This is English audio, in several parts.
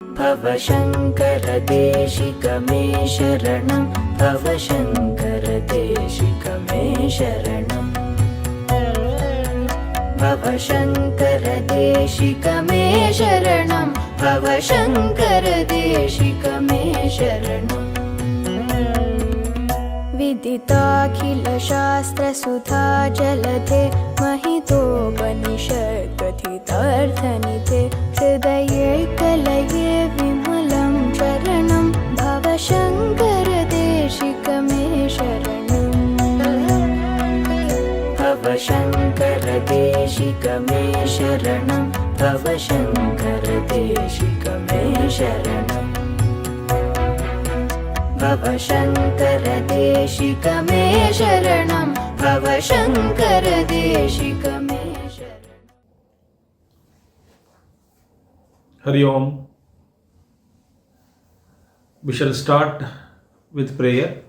भवशङ्करदेशिकमे शरणं भवशङ्करदेशिकमे शरणं भवशङ्करदेशिकमे शरणं भवशङ्करदेशिकमे शरणं विदिताखिलशास्त्रसुधा जलधे महितोपनिषत्कथितार्थनिधे हृदये कलये विमलं चरणं भवशङ्करदेशिकमे शरणं भवशङ्करदेशिकमे शरणं भवशङ्करदेशिकमे शरणं भवशङ्करदेशिकमे शरणं भवशङ्करदेशिकमे शरणं. Hari Om. We shall start with prayer.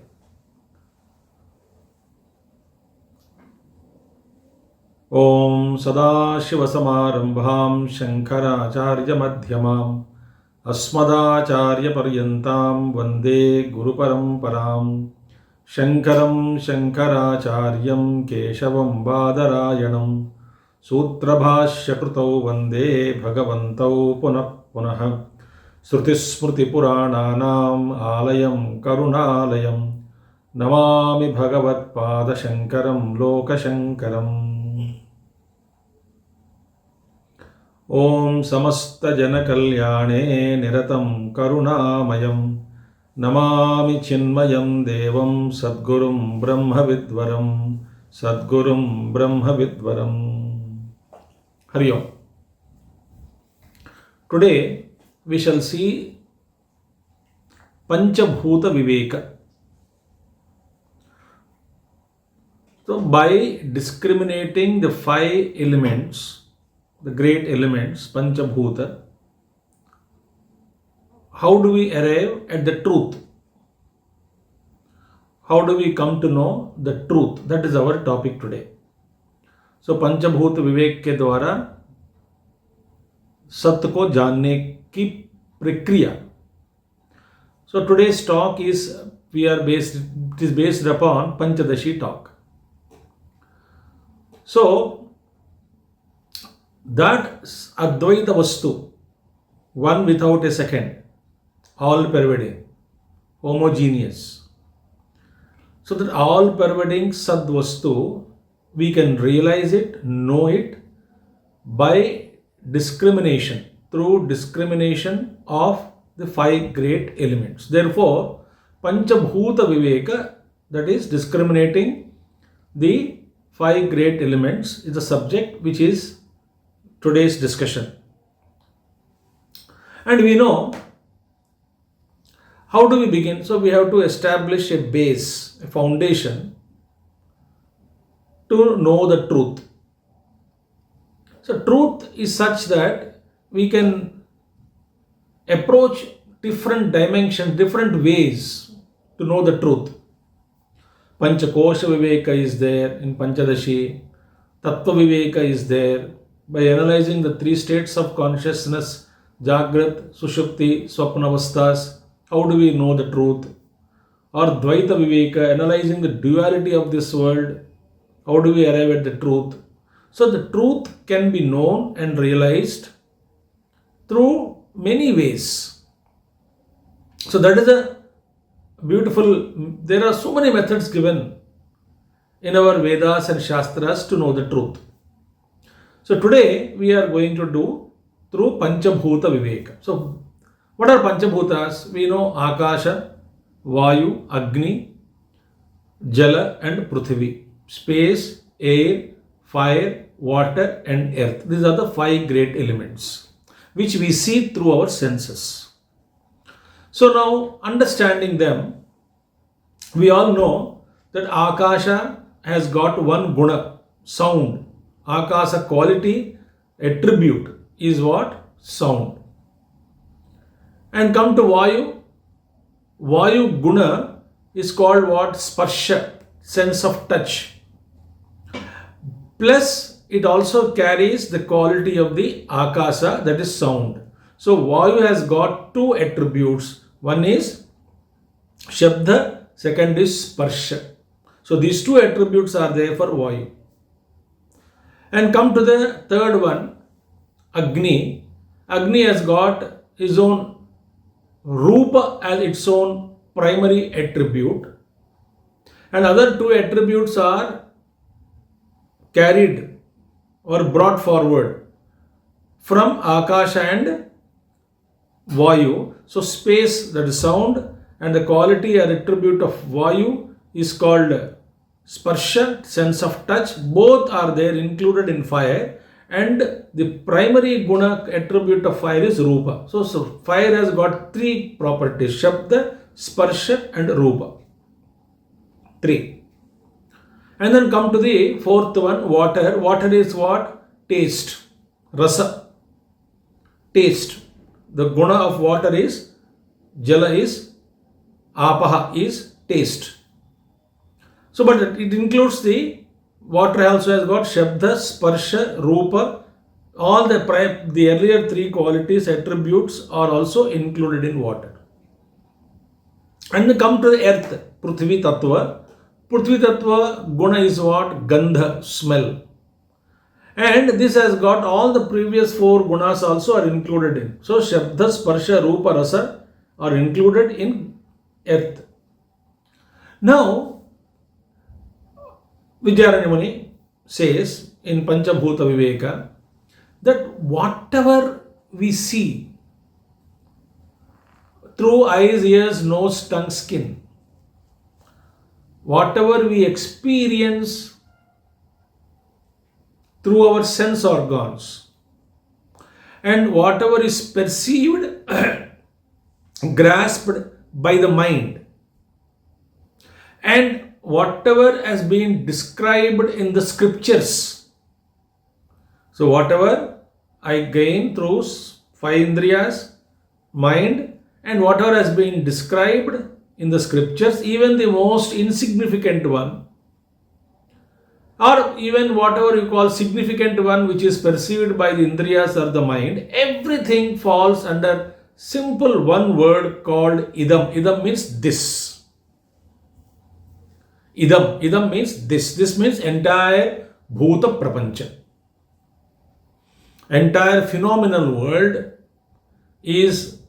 Om Sadashivasamarambham Shankaracharya Madhyamam Asmadacharya Paryantam Vande Guru Paramparam Shankaram Shankaracharyam Keshavam Badarayanam Sutrabhashya Krutau Vande Bhagavantau Punah Punah Srutismriti Purananam Alayam Karunalayam Namami Bhagavat Pada Shankaram Loka Shankaram Om Samasta Jana Kalyane Niratam Karunamayam Namami Chinmayam Devam Sadgurum Brahma Vidvaram Sadgurum Brahma Vidvaram. Hari Om. Today we shall see Panchabhuta Viveka. So by discriminating the five elements, the great elements, Panchabhuta, how do we arrive at the truth? How do we come to know the truth? That is our topic today. So Panchabhuta Vivek के द्वारा सत्य को जानने की प्रक्रिया. So today's talk is based upon Panchadashi talk. So that Advaita Vastu, one without a second, all pervading, homogeneous. So that all pervading Sad Vastu, we can realize it, know it by discrimination, through discrimination of the five great elements. Therefore, Panchabhuta Viveka, that is discriminating the five great elements, is the subject which is today's discussion. And we know how do we begin? So we have to establish a base, a foundation to know the truth. So truth is such that we can approach different dimensions, different ways to know the truth. Panchakosha Viveka is there in Panchadashi. Tattva Viveka is there. By analyzing the three states of consciousness, Jagrat, Sushupti, Swapnavasthas, how do we know the truth? Or Dvaita Viveka, analyzing the duality of this world, how do we arrive at the truth? So the truth can be known and realized through many ways. So that is a beautiful, there are so many methods given in our Vedas and Shastras to know the truth. So today we are going to do through Panchabhuta Viveka. So what are Panchabhutas? We know Akasha, Vayu, Agni, Jala and Prithvi. Space, air, fire, water and earth. These are the five great elements which we see through our senses. So now understanding them, we all know that Akasha has got one guna, sound. Akasa quality, attribute is what? Sound. And come to Vayu. Vayu guna is called what? Sparsha, sense of touch. Plus, it also carries the quality of the akasa, that is sound. So Vayu has got two attributes. One is Shabda, second is Sparsha. So these two attributes are there for Vayu. And come to the third one, Agni. Agni has got his own Rupa as its own primary attribute. And other two attributes are carried or brought forward from Akasha and Vayu. So space, that is sound, and the quality or attribute of Vayu is called Sparsha, sense of touch. Both are there included in fire, and the primary guna attribute of fire is Rupa. So fire has got three properties: Shabda, Sparsha and Rupa. Three. And then come to the fourth one, water. Water is what? Taste. Rasa. Taste. The guna of water is Jala is Apaha is taste. So, but it includes the water also has got Shabda, Sparsha, Rupa. All the earlier three qualities, attributes are also included in water. And then come to the earth, Prithvi Tattva. Prithvi Tattva guna is what? Gandha, smell. And this has got all the previous four gunas also are included in. So Shabda, Sparsha, Rupa, Rasa are included in earth. Now, Vidyaranya Muni says in Panchabhuta Viveka that whatever we see through eyes, ears, nose, tongue, skin, whatever we experience through our sense organs, and whatever is perceived, grasped by the mind, and whatever has been described in the scriptures. So whatever I gain through five indriyas, mind, and whatever has been described in the scriptures, even the most insignificant one, or even whatever you call significant one, which is perceived by the indriyas or the mind, everything falls under simple one word called idam. Idam means this. Idam means this. This means entire bhuta prapancha. Entire phenomenal world is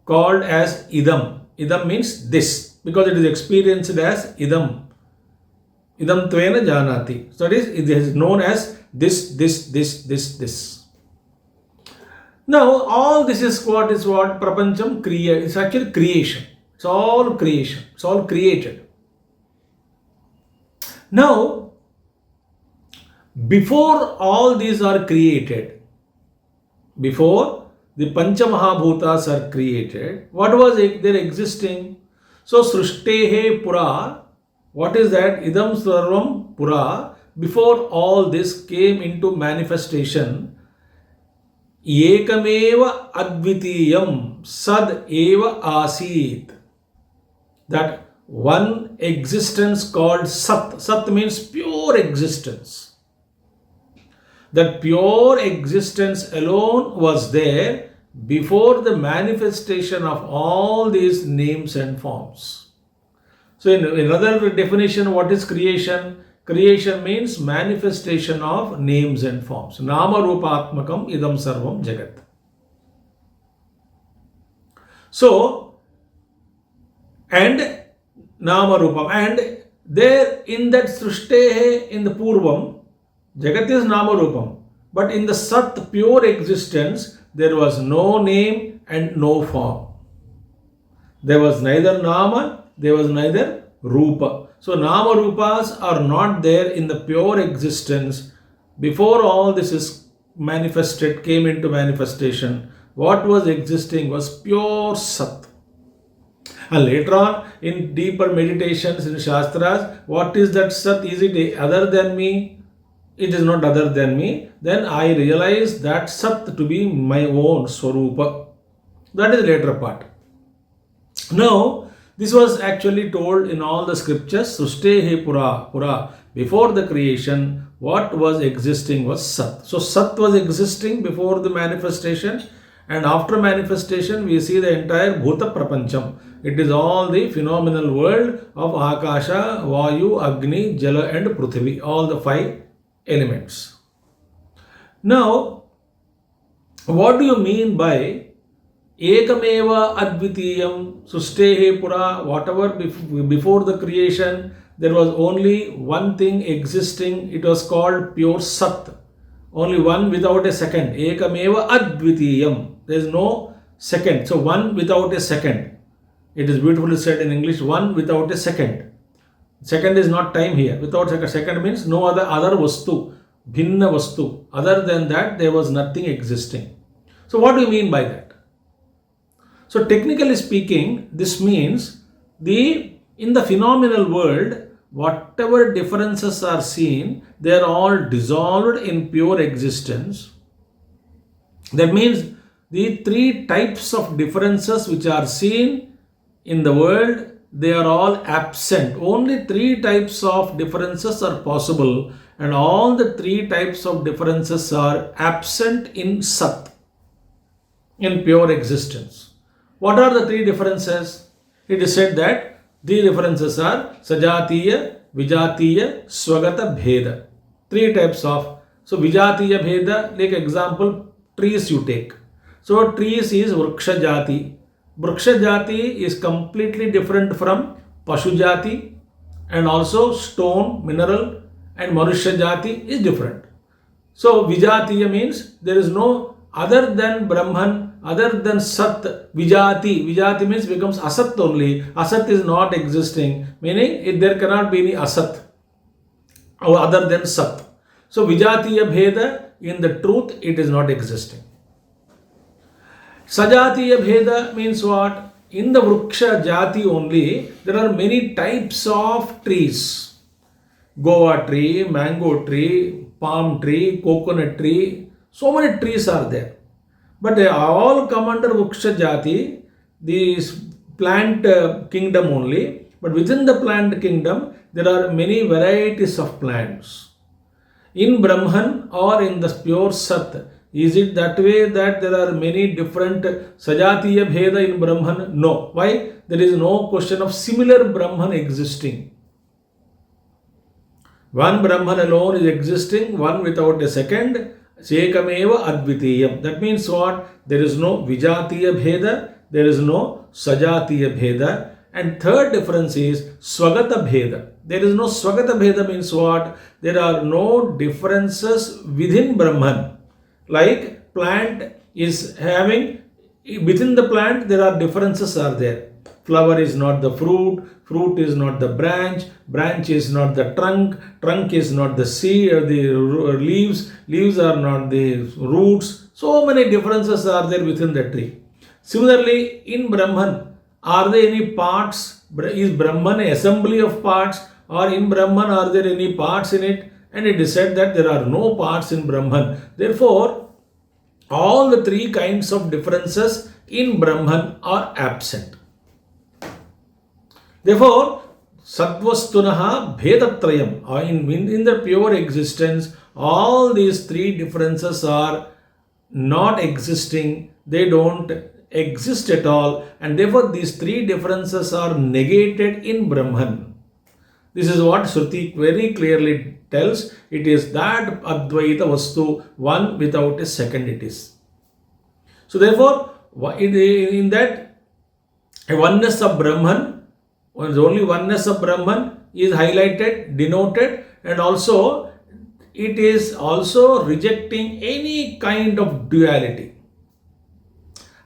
called as idam. Idam means this, because it is experienced as idam. Idam tvena janati. So it is known as this. Now all this is what prapancham kriya. It's actually creation. It's all creation. It's all created. Now, before all these are created, before the Pancha Mahabhutas are created, what was there existing? So, Srustehe Pura, what is that? Idam Sarvam Pura, before all this came into manifestation, Ekameva Advitiyam Sad Eva Asit. That one existence called Sat. Sat means pure existence. That pure existence alone was there before the manifestation of all these names and forms. So in another definition, what is creation? Creation means manifestation of names and forms. Nama Rupatmakam Idam Sarvam Jagat. So, and Nama Rupam, and there in that Srustehe, in the Purvam, Jagat is Nama Rupam, but in the Sat, pure existence, there was no name and no form. There was neither Nama, there was neither Rupa. So Nama Rupas are not there in the pure existence before all this is manifested, came into manifestation. What was existing was pure Sat. And later on, in deeper meditations in Shastras, what is that Sat? Is it other than me? It is not other than me. Then I realize that Sat to be my own Swarupa. That is the later part. Now, this was actually told in all the scriptures. Srustehe Pura. Before the creation, what was existing was Sat. So Sat was existing before the manifestation, And after manifestation, we see the entire Bhuta Prapancham. It is all the phenomenal world of Akasha, Vayu, Agni, Jala and Prithvi, all the 5 elements. Now, what do you mean by Ekameva Advitiyam Sustehe Pura? Whatever before the creation, there was only one thing existing. It was called pure Sat. Only one without a second. Ekameva Advitiyam. There is no second. So one without a second. It is beautifully said in English, one without a second. Second is not time here. Without second. Second means no other vastu. Bhinna vastu. Other than that, there was nothing existing. So what do you mean by that? So technically speaking, this means in the phenomenal world, whatever differences are seen, they are all dissolved in pure existence. That means the 3 types of differences which are seen in the world, they are all absent. Only 3 types of differences are possible, and all the 3 types of differences are absent in Sat, in pure existence. What are the 3 differences? It is said that 3 differences are Sajatiya, Vijatiya, Swagata, Bheda. 3 types of. So Vijatiya Bheda, like example, trees you take. So trees is Vriksha Jati. Vriksha Jati is completely different from Pashu Jati, and also stone, mineral, and Manushya Jati is different. So Vijatiya means there is no other than Brahman, other than Sat, Vijati. Vijati means becomes Asat only. Asat is not existing, meaning there cannot be any Asat or other than Sat. So Vijatiya Bheda, in the truth, it is not existing. Sajatiya Bheda means what? In the Vriksha Jati only, there are many types of trees. Guava tree, mango tree, palm tree, coconut tree. So many trees are there. But they all come under Vriksha Jati, the plant kingdom only. But within the plant kingdom, there are many varieties of plants. In Brahman or in the pure Sat, is it that way that there are many different Sajatiya Bheda in Brahman? No. Why? There is no question of similar Brahman existing. One Brahman alone is existing, one without a second. Sekameva Advitiyam. That means what? There is no Vijatiya Bheda, there is no Sajatiya Bheda. And third difference is Swagata Bheda. There is no Swagata Bheda means what? There are no differences within Brahman. Like plant is having, within the plant there are differences are there. Flower is not the fruit, fruit is not the branch, branch is not the trunk, trunk is not the seed or the leaves, leaves are not the roots. So many differences are there within the tree. Similarly, in Brahman, are there any parts? Is Brahman an assembly of parts, or in Brahman are there any parts in it? And it is said that there are no parts in Brahman. Therefore, all the 3 kinds of differences in Brahman are absent. Therefore, Sattvastunaha Bhedatrayam. In the pure existence, all these 3 differences are not existing. They don't exist at all. And therefore, these 3 differences are negated in Brahman. This is what Shruti very clearly tells. It is that Advaita Vastu, one without a second it is. So therefore, in that oneness of Brahman, only oneness of Brahman is highlighted, denoted, and also it is also rejecting any kind of duality.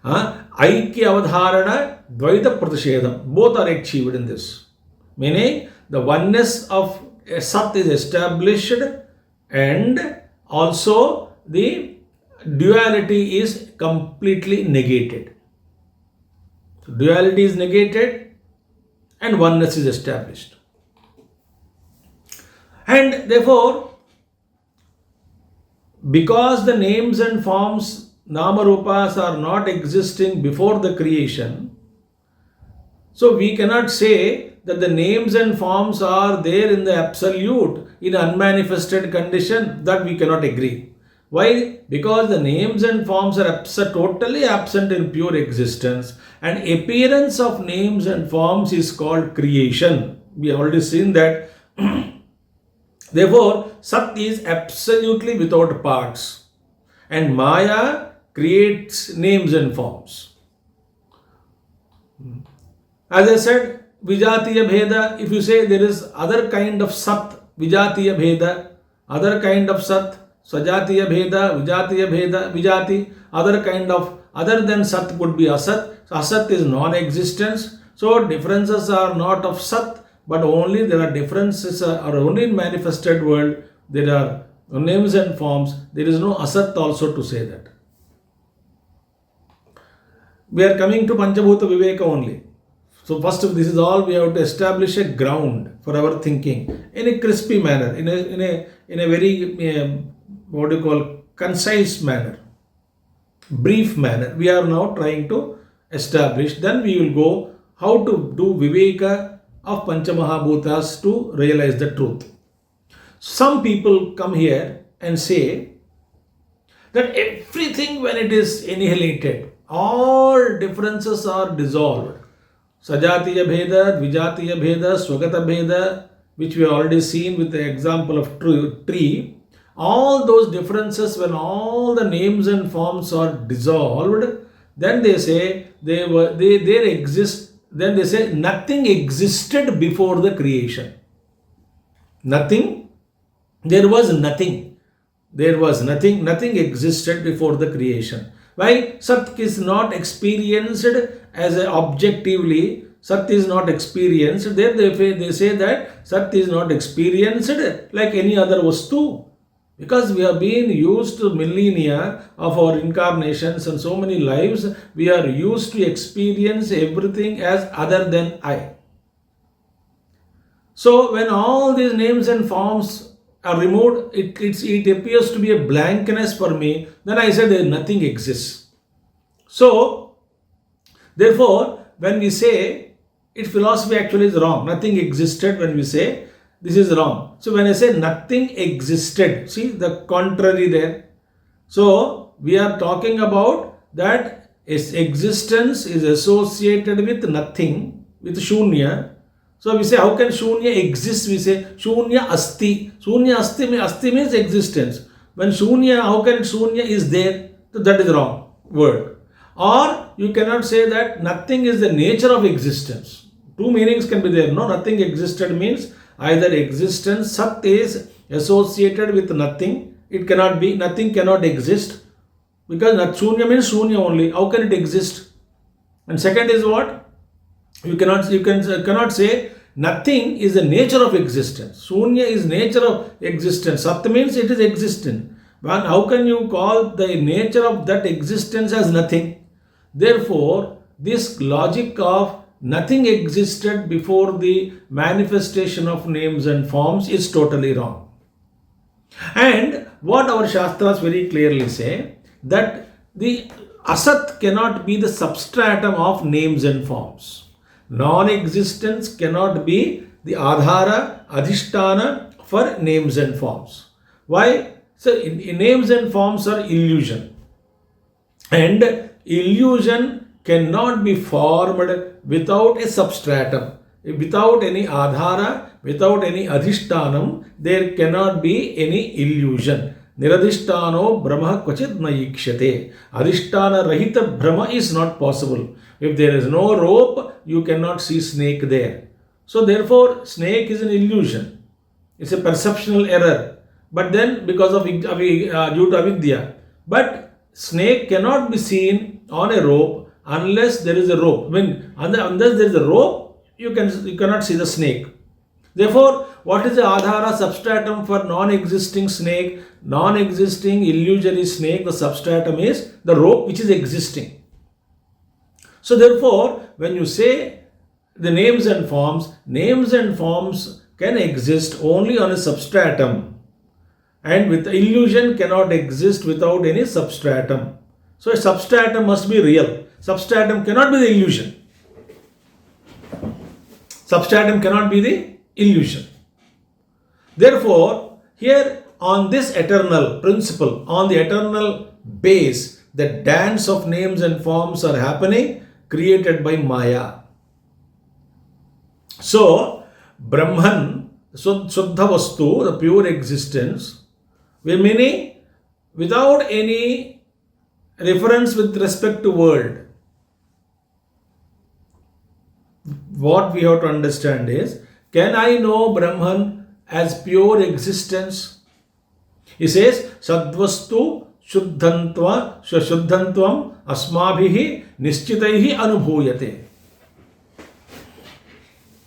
Aikya Avadharana, Dvaita Pratishedam, both are achieved in this. Meaning, the oneness of Sat is established, and also the duality is completely negated. So duality is negated and oneness is established. And therefore, because the names and forms, Namarupas, are not existing before the creation, so we cannot say that the names and forms are there in the absolute, in unmanifested condition. That we cannot agree. Why? Because the names and forms are totally absent in pure existence, and appearance of names and forms is called creation. We have already seen that. Therefore, Sat is absolutely without parts, and Maya creates names and forms. As I said, Vijatiya Bheda, if you say there is other kind of Sat, Vijatiya Bheda, other kind of Sat, Swajatiya Bheda, Vijatiya Bheda, Vijati, other than Sat would be Asat. So Asat is non-existence. So differences are not of Sat, but only there are differences are only in manifested world. There are names and forms. There is no Asat also to say that. We are coming to Panchabhuta Viveka only. So first, this is all we have to establish a ground for our thinking in a crispy manner, in a very what do you call concise manner, brief manner. We are now trying to establish. Then we will go how to do Viveka of Panchamahabhutas to realize the truth. Some people come here and say that everything when it is annihilated, all differences are dissolved. Sajatiya Bheda, Dvijatiya Bheda, Swagata Bheda, which we have already seen with the example of tree, all those differences, when all the names and forms are dissolved, then they say there exist, then they say nothing existed before the creation. Nothing, there was nothing. There was nothing existed before the creation. Why? Sat is not experienced as objectively. Sat is not experienced. There they say that Sat is not experienced like any other vastu. Because we have been used to millennia of our incarnations and so many lives, we are used to experience everything as other than I. So when all these names and forms are removed, it appears to be a blankness for me. Then I said there nothing exists. So therefore, when we say its philosophy actually is wrong, nothing existed, when we say this is wrong. So when I say nothing existed, see the contrary there. So we are talking about that its existence is associated with nothing, with shunya. So we say, how can shunya exist? We say shunya asti. Shunya asti means existence. When shunya, how can shunya is there? So that is wrong word. Or you cannot say that nothing is the nature of existence. Two meanings can be there. No, nothing existed means either existence, sat is associated with nothing. It cannot be, nothing cannot exist. Because shunya means shunya only. How can it exist? And second is what? You cannot say nothing is the nature of existence. Shunya is nature of existence. Sat means it is existent. But how can you call the nature of that existence as nothing? Therefore, this logic of nothing existed before the manifestation of names and forms is totally wrong. And what our Shastras very clearly say, that the Asat cannot be the substratum of names and forms. Non-existence cannot be the Adhara, Adhisthana for names and forms. Why? So, in names and forms are illusion. And illusion cannot be formed without a substratum. Without any Adhara, without any Adhishthanam, there cannot be any illusion. Niradhisthano Brahma Kvachit Naikshate. Adhisthana Rahita Brahma is not possible. If there is no rope, you cannot see snake there. So therefore, snake is an illusion. It's a perceptual error. But then, because of due to avidya. But snake cannot be seen on a rope unless there is a rope. Unless there is a rope, you cannot see the snake. Therefore, what is the Adhara substratum for non-existing snake? Non-existing illusory snake, the substratum is the rope which is existing. So therefore, when you say the names and forms can exist only on a substratum. And with illusion cannot exist without any substratum. So a substratum must be real. Substratum cannot be the illusion. Substratum cannot be the illusion. Therefore, here on this eternal principle, on the eternal base, the dance of names and forms are happening, created by Maya. So, Brahman, Suddha Vastu, the pure existence, meaning without any reference with respect to world. What we have to understand is, can I know Brahman as pure existence? He says, Sadvastu Shuddhantvam Asmabhihi Nischitaihi Anubhuyate.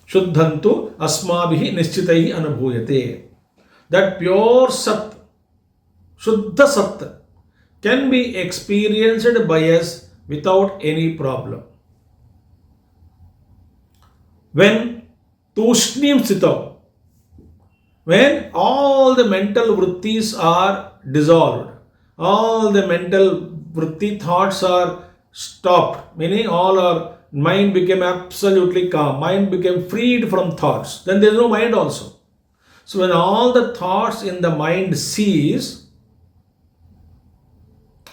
Shuddhantu Asmabhihi Nischitaihi Anubhuyate. That pure Sat, Shuddha Sat, can be experienced by us without any problem. When Tushnim Sitav, when all the mental vrittis are dissolved, all the mental vritti thoughts are stopped, meaning all our mind became absolutely calm, mind became freed from thoughts, then there is no mind also. So when all the thoughts in the mind cease,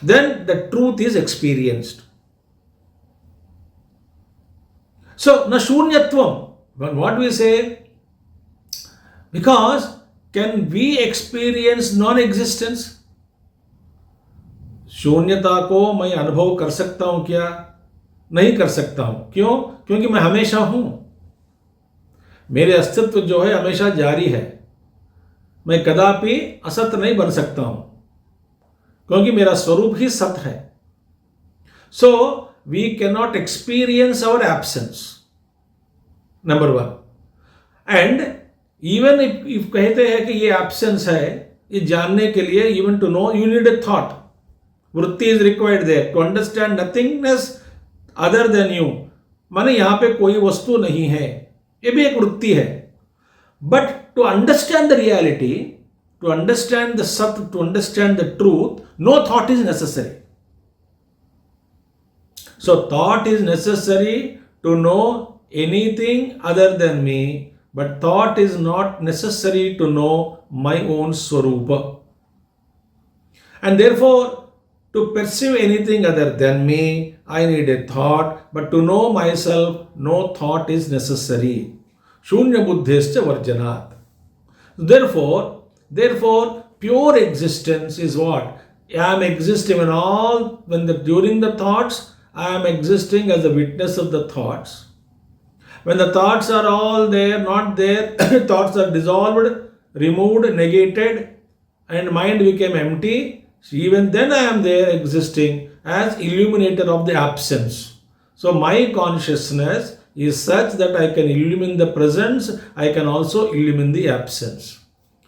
then the truth is experienced. So, na shunyatvam, what do we say? Because can we experience non-existence? शून्यता को मैं अनुभव कर सकता हूं क्या? नहीं कर सकता हूं. क्यों? क्योंकि मैं हमेशा हूं. मेरे अस्तित्व जो है हमेशा जारी है. मैं कदापि असत नहीं बन सकता हूं, क्योंकि मेरा स्वरूप ही सत है. So, we cannot experience our absence. Number one. And even if कहते हैं कि ये absence है, ये जानने के लिए, even to know, you need a thought. वृत्ति is required there to understand nothingness other than you. माने यहाँ पे कोई वस्तु नहीं है, ये भी एक वृत्ति है. But to understand the reality, to understand the sat, to understand the truth, no thought is necessary. So thought is necessary to know anything other than me, but thought is not necessary to know my own Swarupa. And therefore, to perceive anything other than me, I need a thought, but to know myself, no thought is necessary. Shunya buddhischa varjanat. Therefore, pure existence is what? I am existing during the thoughts, I am existing as a witness of the thoughts. When the thoughts are all there, not there, thoughts are dissolved, removed, negated, and mind became empty, even then I am there existing as illuminator of the absence. So my consciousness is such that I can illumine the presence, I can also illumine the absence.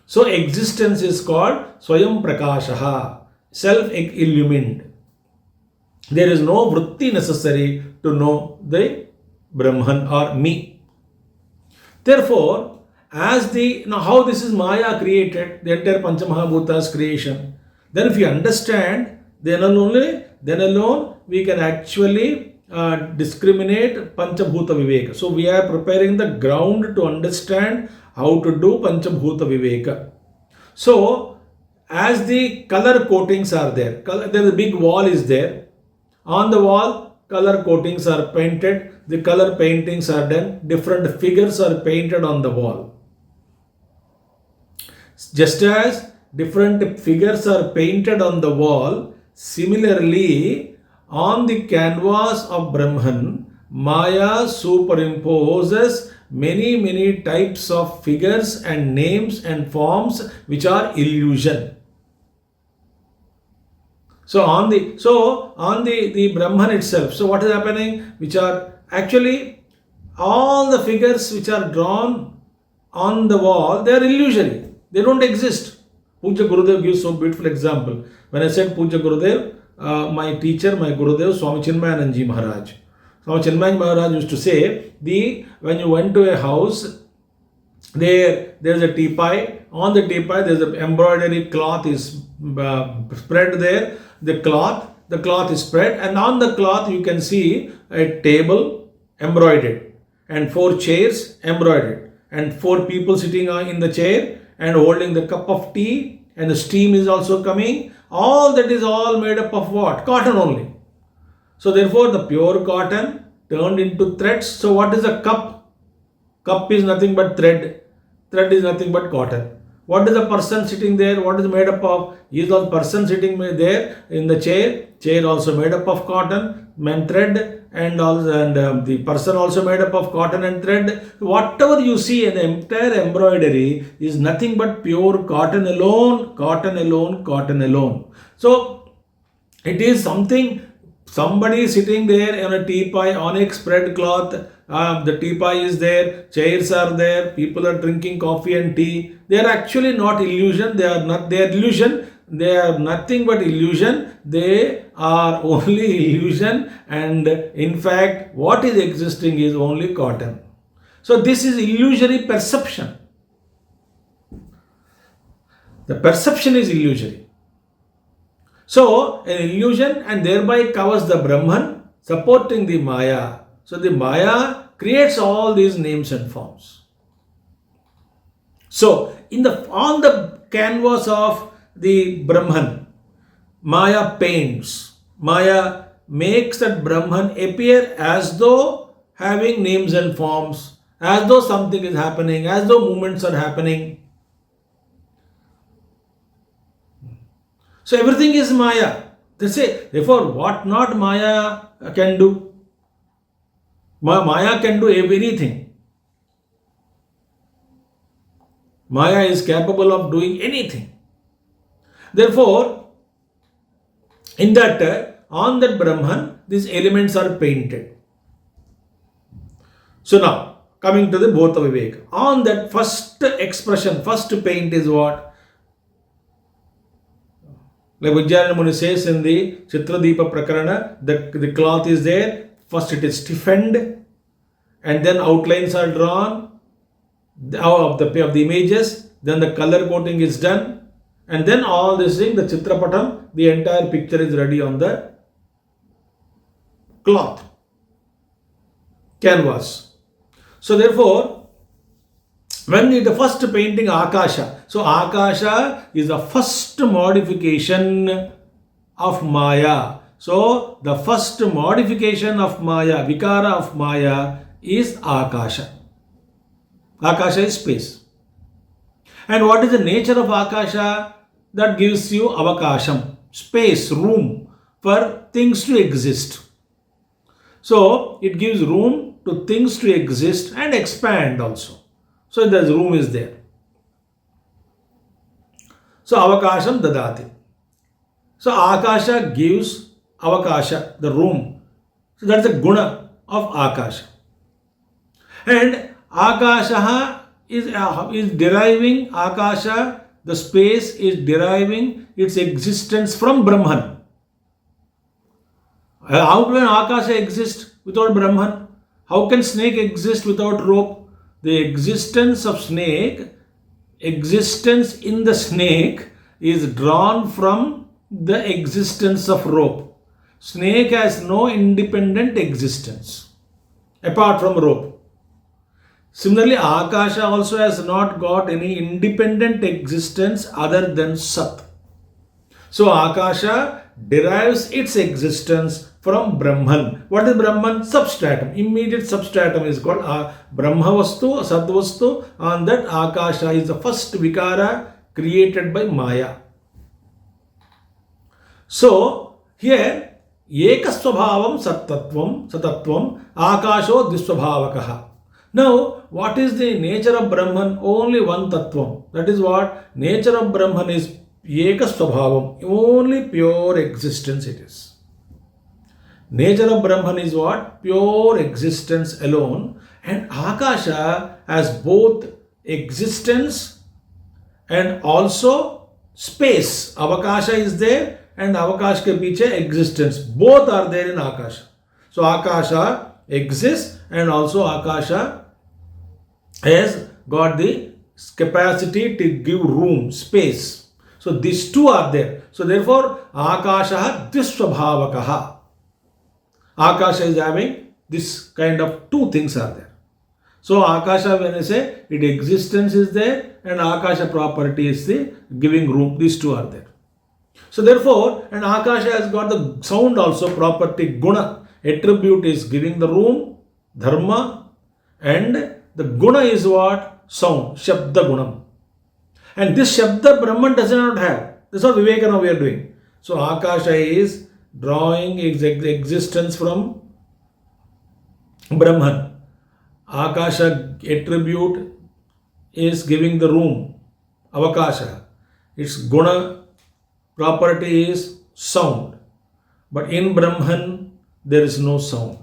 So existence is called Swayam Prakashaha, self-illumined. There is no vritti necessary to know the Brahman or me. Therefore, now how this is Maya created, the entire Panchamahabhuta's creation, then if you understand, then alone we can actually discriminate Panchabhuta Viveka. So we are preparing the ground to understand how to do Panchabhuta Viveka. So as the color coatings are there, a big wall is there. On the wall, color coatings are painted, the color paintings are done, different figures are painted on the wall. Just as different figures are painted on the wall, similarly, on the canvas of Brahman, Maya superimposes many types of figures and names and forms which are illusion. So on the Brahman itself, so what is happening? Which are actually all the figures which are drawn on the wall, they are illusory. They don't exist. Puja Gurudev gives so beautiful example. When I said Puja Gurudev, my teacher, my Gurudev, Swami Chinmayananji Maharaj. Swami Chinmayananji Maharaj used to say, when you went to a house, there's a teepie. On the teepie, there's an embroidery cloth is spread there. The cloth is spread, and on the cloth you can see a table embroidered and 4 chairs embroidered and 4 people sitting in the chair and holding the cup of tea and the steam is also coming. All that is all made up of what? Cotton only. So therefore the pure cotton turned into threads. So what is a cup? Cup is nothing but thread. Thread is nothing but cotton. What is the person sitting there? What is made up of? Is the person sitting there in the chair? Chair also made up of cotton and thread, and the person also made up of cotton and thread. Whatever you see in the entire embroidery is nothing but pure cotton alone, cotton alone, cotton alone. So it is somebody sitting there on a teapot, onyx spread cloth. The teapot is there, chairs are there, people are drinking coffee and tea. They are actually not illusion. They are illusion. They are nothing but illusion. They are only illusion, and in fact what is existing is only cotton. So this is illusory perception. The perception is illusory. So an illusion, and thereby covers the Brahman, supporting the Maya. So the Maya creates all these names and forms. So on the canvas of the Brahman, Maya paints. Maya makes that Brahman appear as though having names and forms, as though something is happening, as though movements are happening. So everything is Maya. They say, therefore, what not Maya can do? Maya can do anything. Maya is capable of doing anything. Therefore, in that, on that Brahman, these elements are painted. So now, coming to the Bhota Viveka. On that first expression, first paint is what? Like Vijayana Muni says in the Chitradipa Prakarana, the cloth is there. First it is stiffened, and then outlines are drawn of the images. Then the color coating is done, and then all this thing, the Chitrapatam, the entire picture is ready on the cloth, canvas. So therefore, when the first painting Akasha, so Akasha is the first modification of Maya. So the first modification of Maya, Vikara of Maya, is Akasha. Akasha is space. And what is the nature of Akasha? That gives you Avakasham, space, room for things to exist. So it gives room to things to exist and expand also. So the room is there. So Avakasham Dadati. So Akasha gives Avakasha, the room. So that's the guna of Akasha. And Akasha is deriving, Akasha, the space is deriving its existence from Brahman. How can Akasha exist without Brahman? How can snake exist without rope? The existence of snake, existence in the snake is drawn from the existence of rope. Snake has no independent existence apart from rope. Similarly, Akasha also has not got any independent existence other than Sat. So Akasha derives its existence from Brahman. What is Brahman? Substratum. Immediate substratum is called Brahmavastu, Sadvastu. On that, Akasha is the first Vikara created by Maya. So here, Ekasvabhavam Satatvam, Akasho Disvabhavakaha. Now, what is the nature of Brahman? Only one Tattvam. That is what? Nature of Brahman is Ekasvabhavam. Only pure existence it is. Nature of Brahman is what? Pure existence alone. And Akasha has both existence and also space. Avakasha is there and Avakash ke piche existence. Both are there in Akasha. So Akasha exists and also Akasha has got the capacity to give room, space. So these two are there. So therefore, Akasha Disvabhavakaha. Akasha is having this kind of two things are there. So Akasha, when I say its existence is there and Akasha property is the giving room, these two are there. So therefore, and Akasha has got the sound also property guna. Attribute is giving the room, dharma, and the guna is what? Sound, Shabda Gunam. And this Shabda Brahman does not have. That's what Vivekananda we are doing. So Akasha is drawing existence from Brahman. Akasha attribute is giving the room, Avakasha. Its guna property is sound. But in Brahman, there is no sound.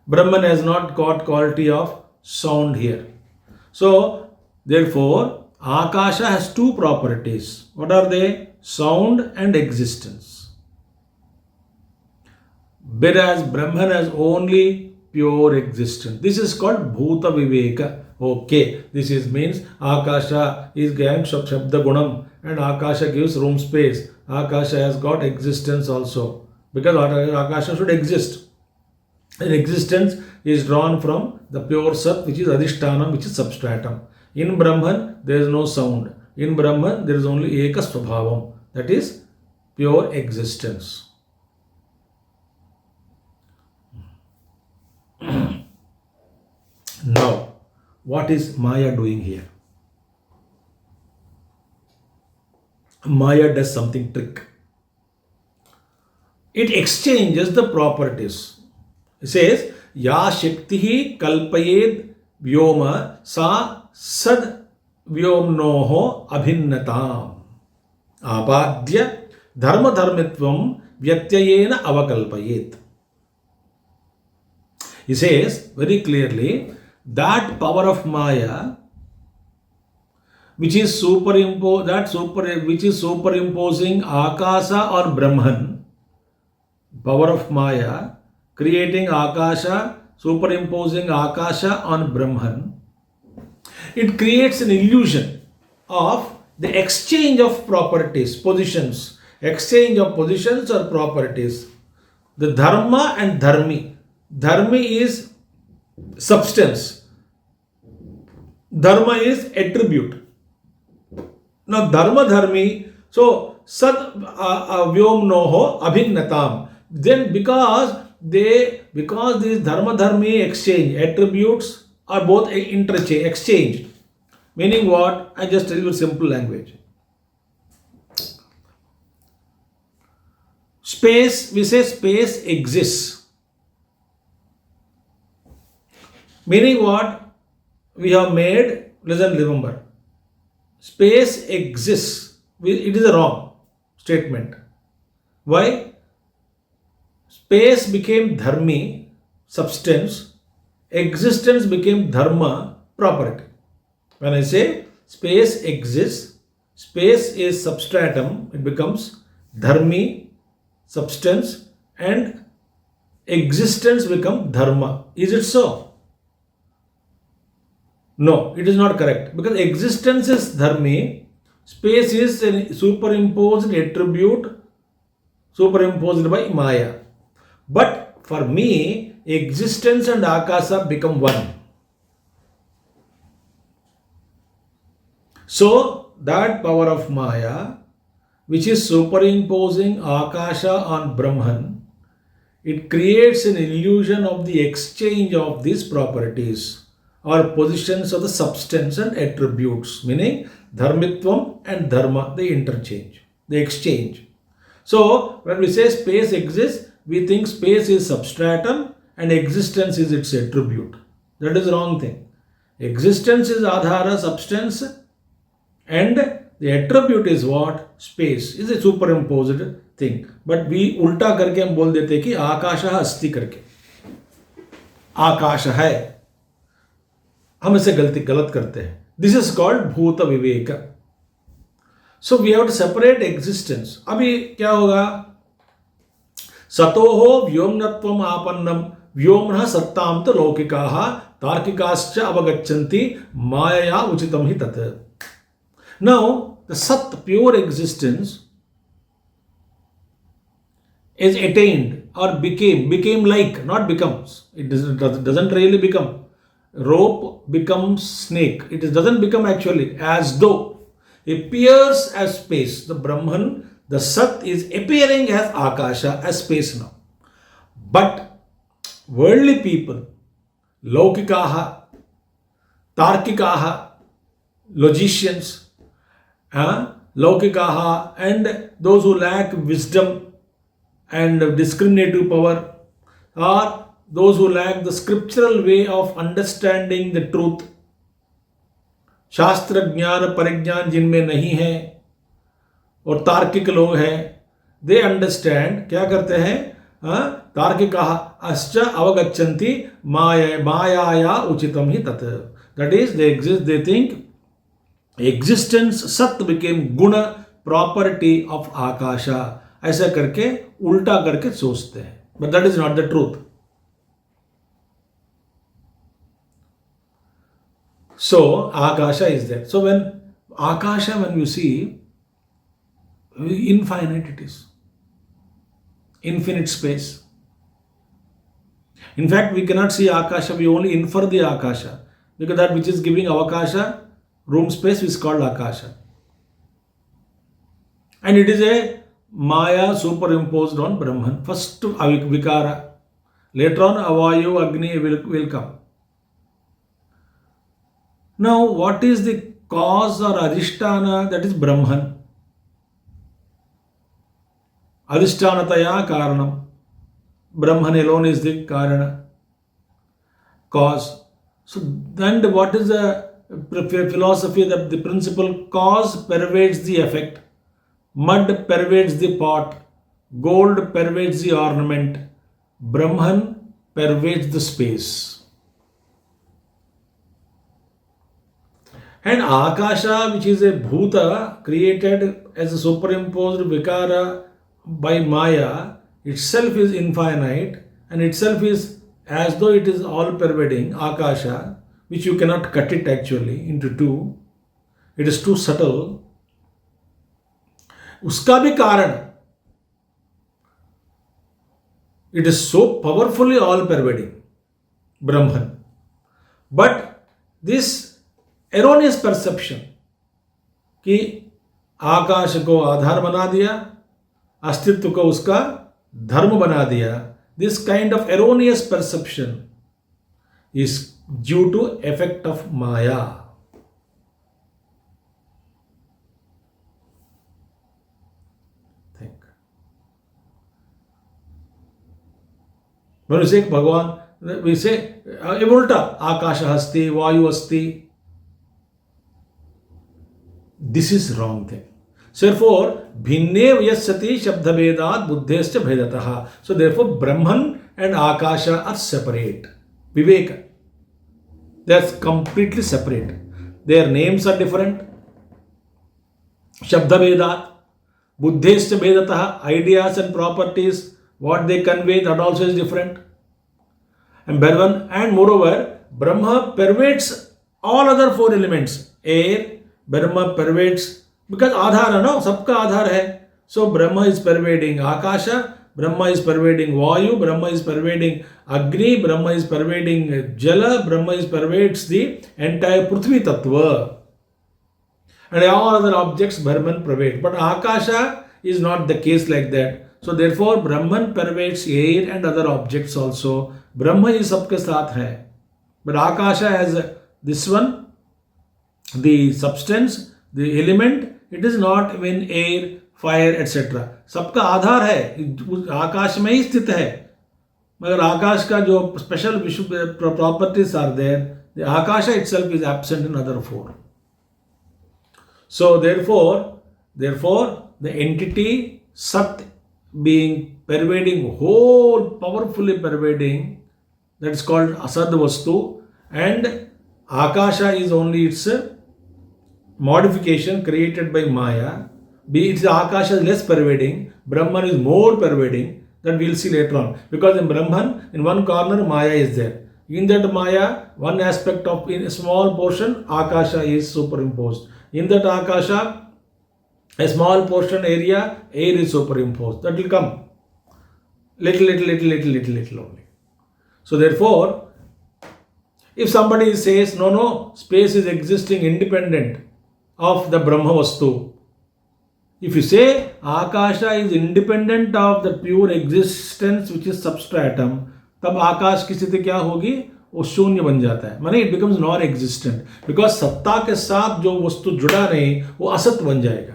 Brahman has not got quality of sound here. So, therefore, Akasha has two properties. What are they? Sound and existence. Whereas Brahman has only pure existence. This is called Bhuta Viveka. Okay, this is means Akasha is giving Shabda Gunam and Akasha gives room space. Akasha has got existence also because Akasha should exist. And existence is drawn from the pure Sat, which is Adhishtanam, which is substratum. In Brahman, there is no sound. In Brahman, there is only Eka Svabhavam, that is pure existence. Now, what is Maya doing here? Maya does something trick. It exchanges the properties. It says, Ya Shaktihi Kalpayed Vyoma Sa Sad Vyomnoho Abhinnatam Abadya Dharma Dharmitvam Vyatyayena Avakalpayet. He says very clearly that power of Maya which is superimposing Akasha or Brahman, power of Maya creating Akasha, superimposing Akasha on Brahman, it creates an illusion of the exchange of properties, positions, exchange of positions or properties. The Dharma and Dharmi. Dharmi is substance. Dharma is attribute. Now Dharma Dharmi, so Sad Vyomnoho Abhinnatam. Then because this Dharma Dharmi exchange, attributes are both exchange. Meaning what? I just tell you simple language. Space, we say space exists. Meaning what? We have made, listen, remember. Space exists. It is a wrong statement. Why? Space became dharmi, substance. Existence became dharma, property. When I say space exists, space is substratum, it becomes dharmi, substance, and existence become dharma. Is it so? No, it is not correct. Because existence is dharmi, space is a superimposed attribute, superimposed by Maya. But for me, existence and Akasha become one. So, that power of Maya, which is superimposing Akasha on Brahman, it creates an illusion of the exchange of these properties or positions of the substance and attributes, meaning dharmitvam and dharma, they interchange, they exchange. So, when we say space exists, we think space is substratum and existence is its attribute. That is the wrong thing. Existence is adhara, substance, and the attribute is what? Space is a superimposed thing. But we ulta करके हम बोल देते कि आकाश अस्ति करके, आकाश है, हम इसे गलत करते हैं. This is called भूत विवेक. So we have to separate existence. अभी क्या होगा? सतोहो व्योमनत्वम आपन्नम व्योमनः सत्ताम तो लौकिकाः तार्किकाश्च अवगच्छन्ति मायया उचितम हि तत्. Now the Sat, pure existence, is attained or became like, not becomes. It doesn't really become. rope becomes snake. It doesn't become actually, as though appears as space. The Brahman, the Sat is appearing as Akasha, as space now. But worldly people, Laukikaha, Tarkikaha, logicians, Laukikaha, and those who lack wisdom and discriminative power, or those who lack the scriptural way of understanding the truth, शास्त्र ज्ञान परिज्ञान जिनमें नहीं है और तार्किक लोग हैं, they understand, क्या करते हैं, तार्किकाः अस्च अवगच्छन्ति मायाया उचितम ही तत्. That is they exist, they think existence सत्य बिकेम गुण प्रॉपर्टी ऑफ आकाशा, ऐसा करके उल्टा करके सोचते हैं. But that is not the truth. So Akasha is there. So when Akasha, when you see, infinite it is. Infinite space. In fact, we cannot see Akasha, we only infer the Akasha. Because that which is giving Avakasha, room space, is called Akasha. And it is a Maya superimposed on Brahman. First Vikara. Later on Avayu, Agni will come. Now, what is the cause or adhisthana? That is Brahman. Adhishthanataya karanam. Brahman alone is the karana, cause. So then what is the philosophy, that the principle cause pervades the effect, mud pervades the pot, gold pervades the ornament, Brahman pervades the space. And Akasha, which is a Bhuta created as a superimposed Vikara by Maya, itself is infinite and itself is as though it is all pervading, Akasha, which you cannot cut it actually into two. It is too subtle. Uska bhi karan. It is so powerfully all pervading, Brahman. But this erroneous perception कि आकाश को आधार बना दिया, अस्तित्व को उसका धर्म बना दिया, this kind of erroneous perception is due to effect of Maya. Think. When we say Bhagavan, we say ulta, Akasha hasti, Vayu hasti. This is wrong thing. So therefore, bhinne vyasati shabda vedat buddhescha bhedataha. So therefore, Brahman and Akasha are separate. Viveka. They are completely separate. Their names are different. Shabda vedat, buddhescha bhedataha. Ideas and properties, what they convey, that also is different. And Brahman, and moreover, Brahma pervades all other four elements. Air, Brahma pervades, because Adhara, no, sabka Adhar hai. So Brahma is pervading Akasha, Brahma is pervading Vayu, Brahma is pervading Agni, Brahma is pervading Jala, Brahma is pervades the entire Prithvi Tattva. And all other objects Brahman pervade. But Akasha is not the case like that. So therefore Brahman pervades air and other objects also. Brahma is sabke saath hai. But Akasha has this one, the substance, the element, it is not when air, fire, etc. सबका आधार है, आकाश में ही स्थित है, मगर आकाश का जो special properties are there, the Akasha itself is absent in other four. So therefore, the entity Sat being pervading, whole powerfully pervading, that is called Asad Vastu, and Akasha is only its modification created by Maya. Be it Akasha is less pervading, Brahman is more pervading, that we will see later on. Because in Brahman, in one corner Maya is there. In that Maya, one aspect of, in a small portion, Akasha is superimposed. In that Akasha, a small portion area, air is superimposed. That will come. Little only. So therefore, If somebody says, no, space is existing independent of the Brahma Vastu. If you say Akasha is independent of the pure existence which is substratum, तब आकाश की स्थिति क्या होगी? वो शून्य बन जाता है, माने it becomes non existent, because सत्ता के साथ जो वस्तु जुड़ा नहीं वो असत बन जाएगा.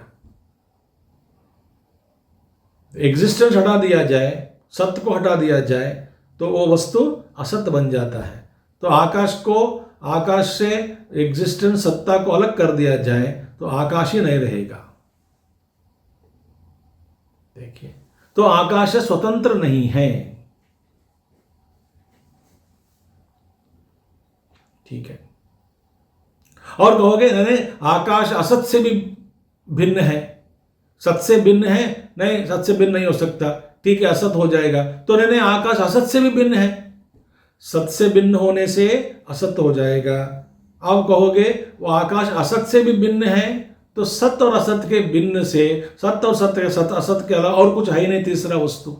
एग्जिस्टेंस हटा दिया जाए, सत्य को हटा दिया जाए तो वो वस्तु असत बन जाता है. तो आकाश से एग्जिस्टेंस सत्ता को अलग कर दिया जाए तो आकाश ही नहीं रहेगा. देखिए, तो आकाश स्वतंत्र नहीं है. ठीक है. और कहोगे नहीं, आकाश असत से भी भिन्न है, सत से भिन्न है. नहीं, सत से भिन्न नहीं हो सकता. ठीक है, असत हो जाएगा. तो नहीं, आकाश असत से भी भिन्न है. सत से भिन्न होने से असत हो जाएगा. अब कहोगे वो आकाश असत से भी भिन्न है, तो सत्य और असत के भिन्न से, सत्य और सत्य के सत्य असत के अलावा और कुछ है ही नहीं तीसरा वस्तु.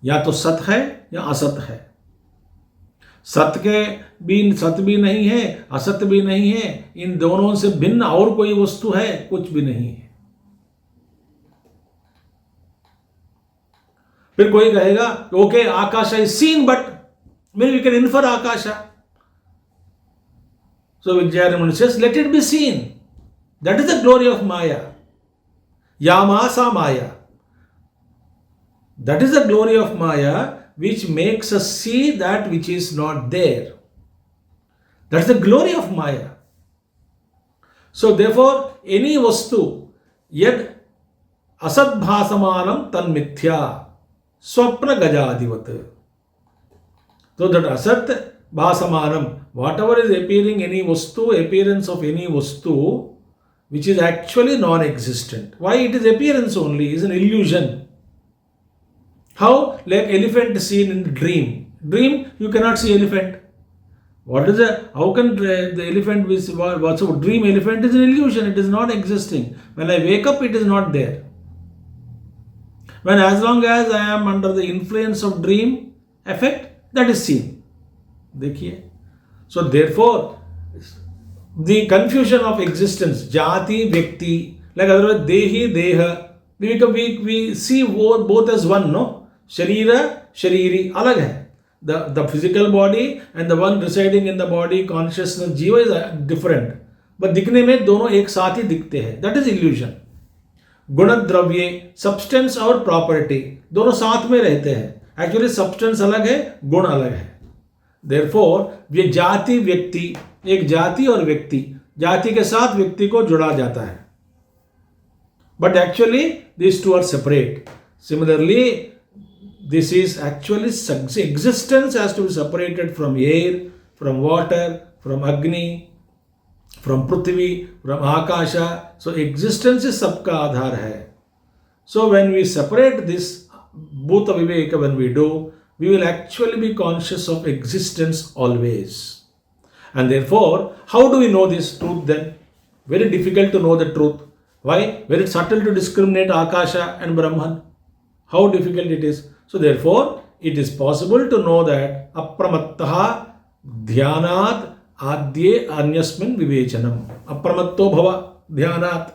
या तो सत्य है या असत है. सत्य के भी सत्य भी नहीं है, असत्य भी नहीं है. इन दोनों से भिन्न और कोई वस्तु है? कुछ भी नहीं है. फिर कोई कहेगा okay, Akash is seen but maybe we can infer Akasha. So Vijayaraman says, let it be seen. That is the glory of Maya. Yamasa Maya. That is the glory of Maya which makes us see that which is not there. That's the glory of Maya. So therefore, any vastu yad asad bhasamanam tan mithya swapna gajadivat. So that asat bhasamanam, whatever is appearing, any vastu, appearance of any vastu which is actually non-existent. Why? It is appearance only, is an illusion. How? Like elephant seen in dream. Dream, you cannot see elephant. What is how can the elephant be, what's a dream elephant is an illusion, it is not existing. When I wake up, it is not there. When as long as I am under the influence of dream effect, that is seen. देखिए, so therefore the confusion of existence, jati vyakti, like otherwise dehi deha, we see both as one. No, sharira shariri alag hai. The physical body and the one residing in the body, consciousness, jiva is different, but दिखने में दोनों एक साथ ही दिखते हैं. That is illusion. गुण द्रव्य, substance और property दोनों साथ में रहते हैं. एक्चुअली सब्सटेंस अलग है, गुण अलग है. देयरफॉर ये जाति व्यक्ति, एक जाति और व्यक्ति, जाति के साथ व्यक्ति को जुड़ा जाता है, but actually this two are separate. Similarly this is actually existence has to be separated from air, from water, from agni, from prithvi, from akasha. So existence is सबका आधार है. So when we separate this Bhuta Viveka, when we do, we will actually be conscious of existence always. And therefore, how do we know this truth then? Very difficult to know the truth. Why? Very subtle to discriminate Akasha and Brahman. How difficult it is. So therefore, it is possible to know that Apramattaha dhyanat adye anyasmin vivechanam. Apramatto bhava dhyanat.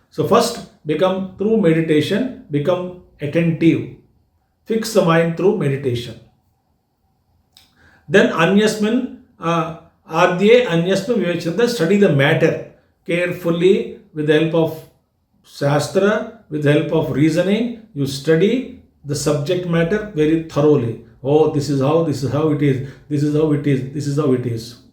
So first, become through meditation, become attentive, fix the mind through meditation. Then anyasmin adye anyasmin vivechanam, study the matter carefully with the help of shastra, with the help of reasoning. You study the subject matter very thoroughly. Oh, this is how it is, this is how it is, this is how it is.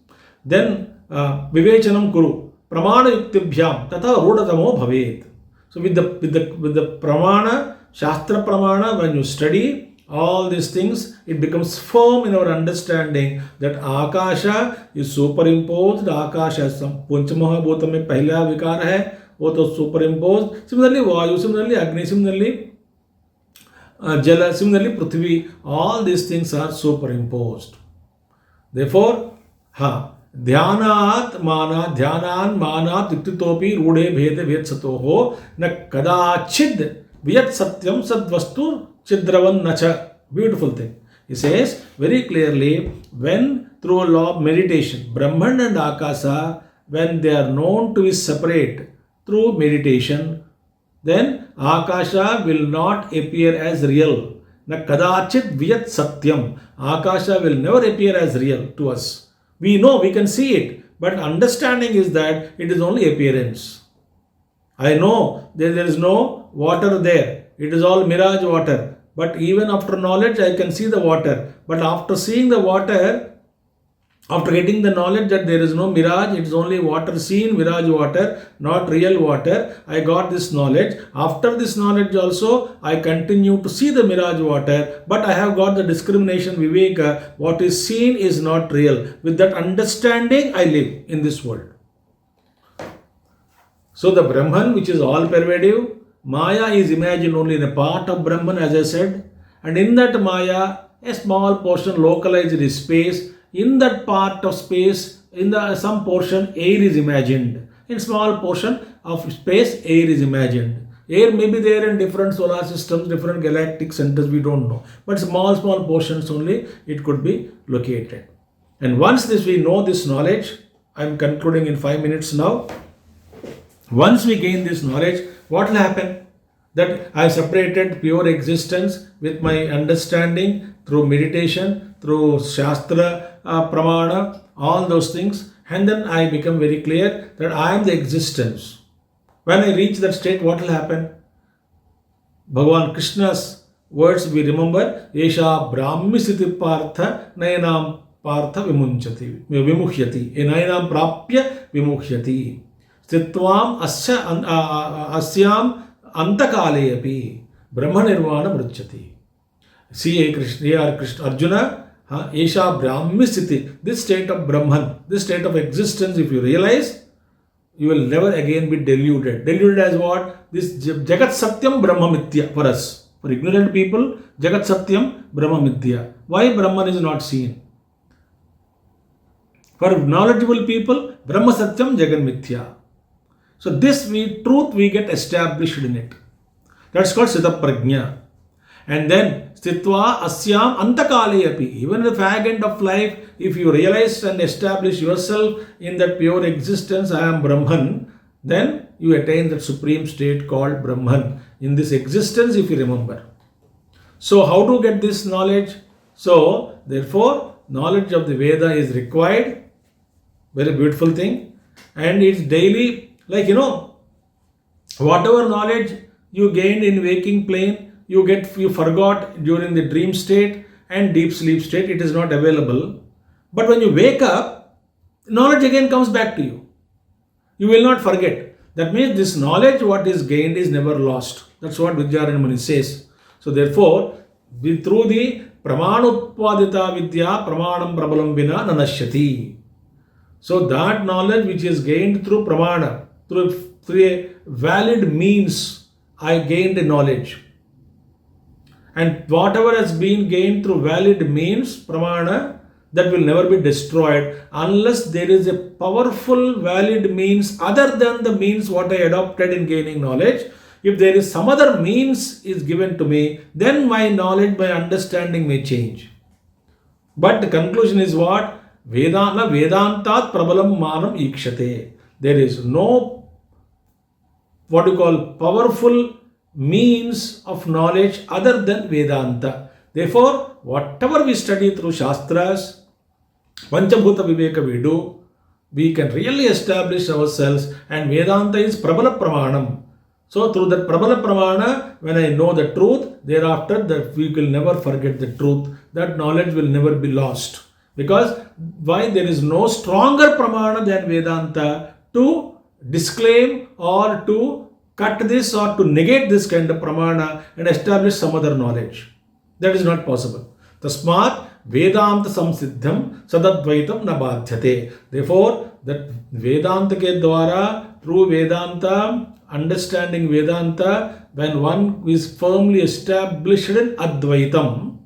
Then vivechanam kuru pramana yuktibhyam tata rudhatamo bhavet. So with the pramana, Shastra Pramana, when you study all these things, it becomes firm in our understanding that Akasha is superimposed. Akasha is some Panchamahabhuta में पहला विकार है, वो तो superimposed. Similarly Vayu, similarly Agni, similarly Jala, similarly Prithvi, all these things are superimposed. Therefore, ध्यानात् मानात् युक्तितोपि रूढ़े भेद भेदसतोः न कदाचिद वियत सत्यम सद्वस्तु चिद्रवन नच. Beautiful thing. He says very clearly, when through a law of meditation, Brahman and Akasa, when they are known to be separate through meditation, then Akasha will not appear as real. Na kadachit vyat satyam. Akasha will never appear as real to us. We know, we can see it, but understanding is that it is only appearance. I know there is no water there. It is all mirage water. But even after knowledge, I can see the water. But after seeing the water, after getting the knowledge that there is no mirage, it is only water seen, mirage water, not real water, I got this knowledge. After this knowledge also, I continue to see the mirage water, but I have got the discrimination, viveka, what is seen is not real. With that understanding, I live in this world. So the Brahman, which is all pervasive, Maya is imagined only in a part of Brahman, as I said, and in that Maya, a small portion localized is space. In that part of space, in the some portion, air is imagined. In small portion of space, air is imagined. Air may be there in different solar systems, different galactic centers, we don't know. But small portions only it could be located. And once we know this knowledge, I am concluding in 5 minutes now. Once we gain this knowledge, what will happen? That I have separated pure existence with my understanding through meditation, through Shastra, Pramana, all those things, and then I become very clear that I am the existence. When I reach that state, what will happen? Bhagavan Krishna's words we remember, Yesha Brahmi Siti Partha Nayanam Partha Vimuhyati. Nayanam Prapya Vimuhyati. Stitvam Asyam Antakaleyapi Brahma Nirvana Mruchati. See Krishna Arjuna, Esha Brahmi Sthiti, this state of Brahman, this state of existence, if you realize, you will never again be deluded. Deluded as what? This Jagat Satyam Brahma Mithya for us. For ignorant people, Jagat Satyam Brahma Mithya. Why Brahman is not seen? For knowledgeable people, Brahma Satyam Jagan Mithya. So this truth we get established in it. That's called Siddha Prajna. And then Stitva Asyam Antakaleyapi. Even at the fag end of life, if you realize and establish yourself in that pure existence, I am Brahman, then you attain that supreme state called Brahman. In this existence, if you remember. So how to get this knowledge? So therefore, knowledge of the Veda is required. Very beautiful thing. And it's daily, like whatever knowledge you gained in waking plane, you forgot during the dream state and deep sleep state, it is not available. But when you wake up, knowledge again comes back to you. You will not forget. That means this knowledge, what is gained, is never lost. That's what Vidyaranya Muni says. So therefore, through the Pramanutpadita Vidya, Pramanam Prabalam Vina Nanashyati. So that knowledge which is gained through Pramana, through a valid means, I gained a knowledge. And whatever has been gained through valid means, Pramana, that will never be destroyed unless there is a powerful valid means other than the means what I adopted in gaining knowledge. If there is some other means is given to me, then my knowledge, my understanding may change. But the conclusion is what? Vedantat Prabalam Manam Ikshate. There is no powerful means of knowledge other than Vedanta. Therefore, whatever we study through Shastras, Panchabhuta Viveka we do, we can really establish ourselves, and Vedanta is Prabala Pramanam. So through that Prabala Pramana, when I know the truth, thereafter that we will never forget the truth. That knowledge will never be lost. Because why? There is no stronger Pramana than Vedanta to disclaim or to cut this or to negate this kind of Pramana and establish some other knowledge. That is not possible. Tasmat Vedanta Samsiddham Sadadvaitam Nabadhyate. Therefore, that Vedanta ke dwara, through Vedanta, understanding Vedanta, when one is firmly established in Advaitam,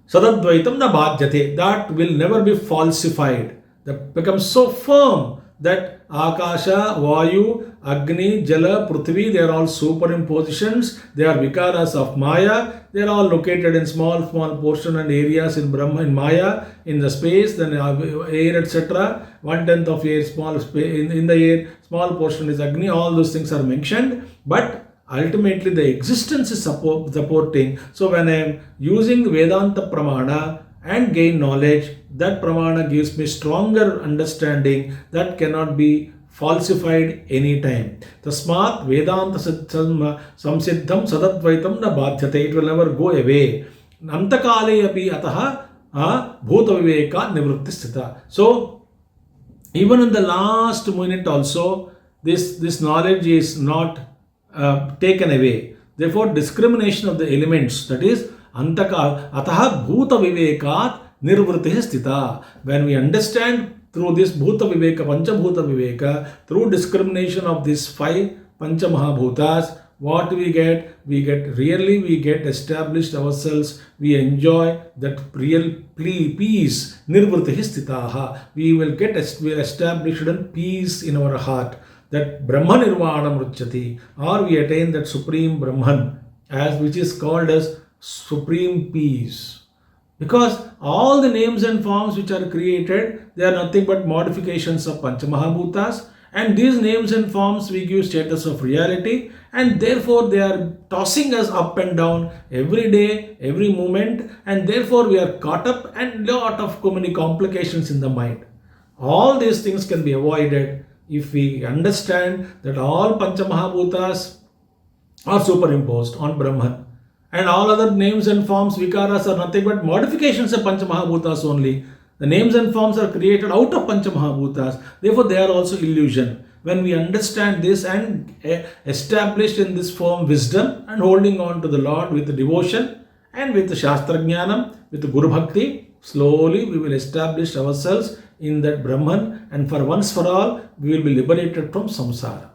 Sadadvaitam Nabadhyate, that will never be falsified. That becomes so firm that Akasha, Vayu, Agni, Jala, Prithvi, they are all superimpositions. They are vikaras of Maya. They are all located in small portion and areas in Brahma, in Maya, in the space, then air, etc. 1/10 of air, small space in the air, small portion is Agni. All those things are mentioned, but ultimately the existence is supporting. So when I am using Vedanta Pramana and gain knowledge, that Pramana gives me stronger understanding that cannot be falsified anytime. Tasmat Vedanta samsiddham sadadvaitam na badhyate. It will never go away. Antakale api ataha bhuta viveka nivritti sthita. So even in the last minute also, this knowledge is not taken away. Therefore, discrimination of the elements, that is, antaka ataha bhuta vivekat nirvritihi sthita. When we understand through this bhuta viveka, panchabhuta viveka, through discrimination of these 5 panchamahabhutas, what we get? We get established ourselves. We enjoy that real peace. Nirvritihi sthitaha. We will established in peace in our heart. That Brahma Nirvana Mruchyati, or we attain that supreme Brahman, as which is called as supreme peace. Because all the names and forms which are created, they are nothing but modifications of Panchamahabhutas, and these names and forms we give status of reality, and therefore they are tossing us up and down every day, every moment, and therefore we are caught up and lot of many complications in the mind. All these things can be avoided if we understand that all Panchamahabhutas are superimposed on Brahman, and all other names and forms, vikaras, are nothing but modifications of Panchamahabhutas only. The names and forms are created out of Panchamahabhutas, therefore they are also illusion. When we understand this and established in this form wisdom and holding on to the Lord with devotion and with Shastra Jnanam, with Guru Bhakti, slowly we will establish ourselves in that Brahman, and for once for all we will be liberated from samsara.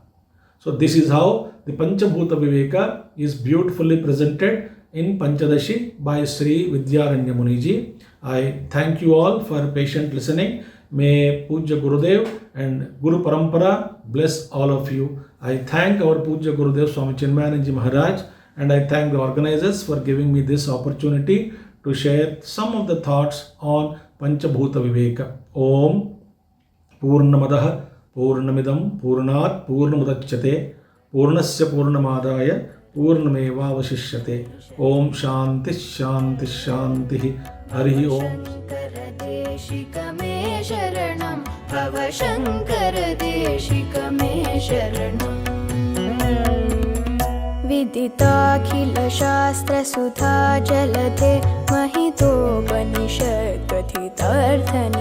So this is how the Panchabhuta Viveka is beautifully presented in Panchadashi by Sri Vidyaranya Muniji. I thank you all for patient listening. May Pujya Gurudev and Guru Parampara bless all of you. I thank our Pujya Gurudev Swami Chinmayananji Maharaj, and I thank the organizers for giving me this opportunity to share some of the thoughts on Panchabhuta Viveka. Om Purnamadaha Purnamidam Purnat Purnamudachyate Purnasya Purnamadaya Purnameva Vashishyate. Om Shanti Shanti Shanti. Hari Om. शङ्करदेशिकमे शरणं भव शङ्करदेशिकमे शरणम् विदिताखिलशास्त्रसुधा जलधे महितोपनिषत्कथितार्थनि